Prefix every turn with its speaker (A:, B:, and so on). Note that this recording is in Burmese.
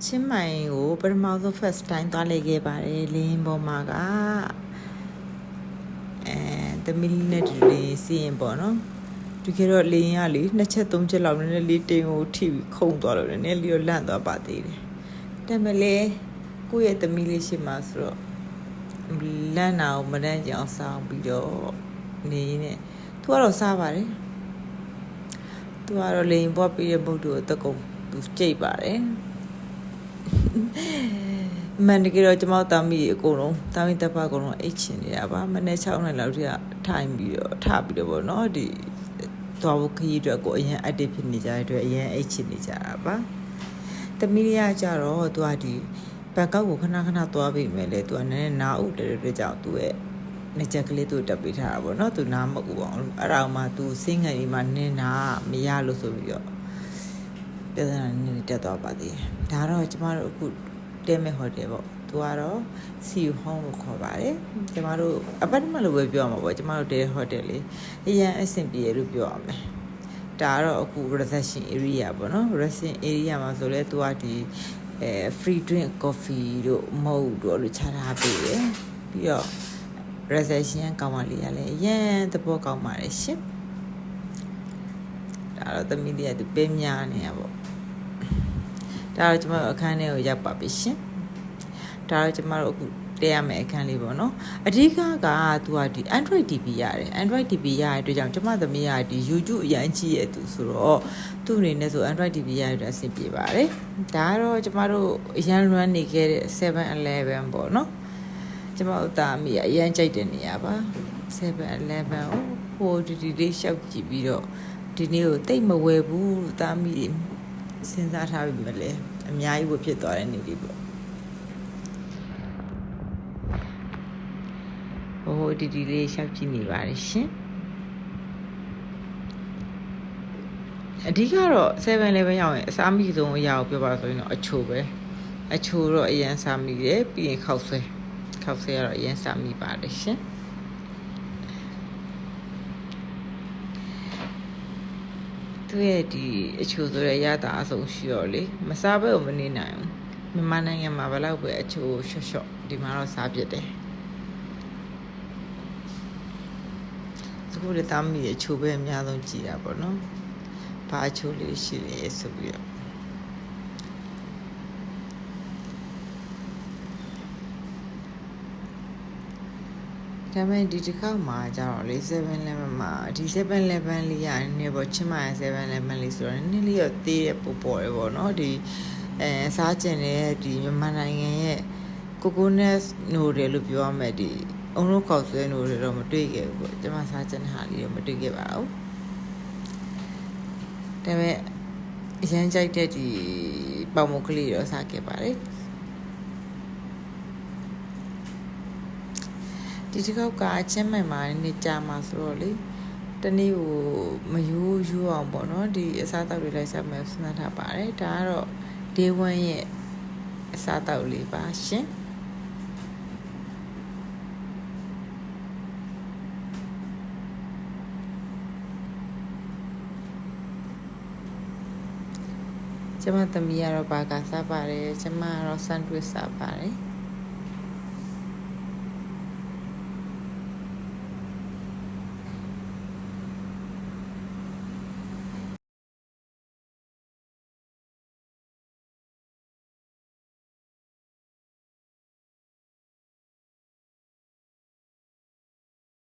A: ချင်းမိုင်ကိုပထမဆုံး first time သွားလိုက်ခဲ့ပါတယ်လင်းပေါ်မှာကသမီးလေးနဲ့တူလေးစီးရင်ပေါ့နော်ဒီခေတ်တော့လင်းရလေ2ချက်3ချက်လောက်နည်းနည်းလေးတိမ်ကိုထိပြီးခုန်သွားလို့နည်းနည်းလေးလန့်သွားပါသေးတယ်ဒါပေမဲ့လေကိုယ့်ရဲ့သမီးလေးရှိမှဆိုတော့လန့်နာကိုမတန်းကြအောင်စောင်းပြီးတော့နေနေသူကတော့စားပါတယ်သူကတော့လိန်ပွားပြီးတဲ့ဘုတ်တို့တကုံသူကြိတ်ပါတယ်မန်တကယ်တော့ကျမတို့တာမီအကုန်လုံးတာမီတပ်ဖအကုန်လုံးအိတ်ချင်နေတာပါမနေ့6နှစ်လောက်တည်းကထိုင်ပြီးတော့ထပြီးတော့ဗောနော်ဒီသွားဖို့ခရီးအတွက်ကိုအရင် active ဖြစ်နေကြတဲ့အတွက်အရင်အိတ်ချင်နေကြတာပါသမီးလေးကကြတော့သူကဒီဘန်ကောက်ကိုခဏခဏသွားပြီးမယ်လေသူကနည်းနည်းနားဥတဲ့အတွက်ကြောင့်သူရဲ့နေချက်ကလေးသူတက်ပေးထားတာဗောနော်သူနားမကူအောင်အဲ့ဒါမှသူစင်းငယ်ကြီးမှနင်းနာမရလို့ဆိုပြီးတော့ပြဿနာနည်းနည်းတက်သွားပါသေးတယ်ဒါတော့ကျမတို့အခုတဲမဲ့ဟိုတယ်ပေါ့သူကတော့ See Home လို့ခေါ်ပါတယ်ကျမတို့ apartment လို့ပဲပြောရမှာပေါ့ကျမတို့တဲဟိုတယ်လေးအရင်အဆင်ပြေလို့ပြောရမယ်ဒါကတော့အခု reception area ပေါ့နော် reception area မှာဆိုလဲသူကဒီfree drink coffee တို့မဟုတ်တို့လို့ချထားပေးတယ်ပြီးတော့ reception ကောင်းပါလေရလဲအရင်သဘောကောင်းပါတယ်ရှင်ဒါတော့သမီးလေးကသူပေးများနေရပေါ့ဒါတော့ကျမတို့အခန်းထဲကိုရောက်ပါပြီရှင်ဒါတော့ကျမတို့အခုတဲရမယ်အခန်းလေးပေါ့နော်အဓိကကသူကဒီ Android TV ရတယ် Android TV ရတဲ့အတွက်ကြောင့်ကျမသမီးကဒီ YouTube အရင်ကြည့်ရသူဆိုတော့သူ့အနေနဲ့ဆို Android TV ရတဲ့အတွက်အဆင်ပြေပါတယ်ဒါကတော့ကျမတို့အရင် run နေခဲ့တဲ့ 7-Eleven ပေါ့နော်ကျမတို့တာမိအရင်ကြိုက်တဲ့နေရာပါ 7-Eleven ဟိုဒီလေးရှောက်ကြည့်ပြီးတော့ဒီနေ့ကိုတိတ်မဝယ်ဘူးတာမိစဉ်းစားထားပြီမလဲအများကြီးဝဖြစ်သွားတဲ့နေလေးပေါ့ဟိုဒီလေးရှောက်ကြည့်နေပါတယ်ရှင်အဓိကတော့ 7-Eleven ရောက်ရင်အစားမိဆုံးအရာကိုပြောပါဆိုရင်တော့အချိုပဲအချိုတော့အရင်စားမိတယ်ပြီးရင်ခောက်ဆွဲကတော့အရင်စားမိပါတယ်ရှင်သူရဲ့ဒီအချိုဆိုတဲ့ရတာအဆုံးရှိတော့လေမစားဘဲကိုမနေနိုင်ဘူးမြန်မာနိုင်ငံမှာဘယ်လောက်ပဲအချိုရှော့ဒီမှာတော့စားပြစ်တယ်အခုလည်းတာမီအချိုပဲအများဆုံးကြည်တာပေါ့နော်ဘာအချိုလေးရှိလဲဆိုပြီးတော့ဒါပေမဲ့ဒီတစ်ခါမှကျတော့လေ 7-Eleven မှာဒီ 7-Eleven လေးရနေပေါ့ချင်းမာ 7-Eleven လေးဆိုတော့နည်းလေးတော့သေးတဲ့ပို့ပေါ်ရပေါ့နော်ဒီစားကျင်တဲ့ဒီမြန်မာနိုင်ငံရဲ့ကိုကိုနက်နိုတယ်လို့ပြောရမယ်ဒီအုံလုံးခောက်ဆွဲနိုတယ်တော့မတွေ့ခဲ့ဘူးပေါ့ကျမစားကျင်တဲ့ဟာလေးတော့မတွေ့ခဲ့ပါဘူးဒါပေမဲ့အရန်ကြိုက်တဲ့ဒီပေါင်မုတ်ကလေးတော့စားခဲ့ပါတယ်ဒီတစ်ခေါက်ကချင်းမိုင်မှာနေကြမှာဆိုတော့လေတနေ့ကိုမယိုးအောင်ပေါ့နော်ဒီအစားတောက်တွေလိုက်စားမယ်စဉ်းစားထားပါတယ်ဒါကတော့ day 1ရဲ့အစားတောက်လေးပါရှင်ကျမသမီးကတော့ဘာကစားပါတယ်ကျမကတော့ sandwich စားပါတယ်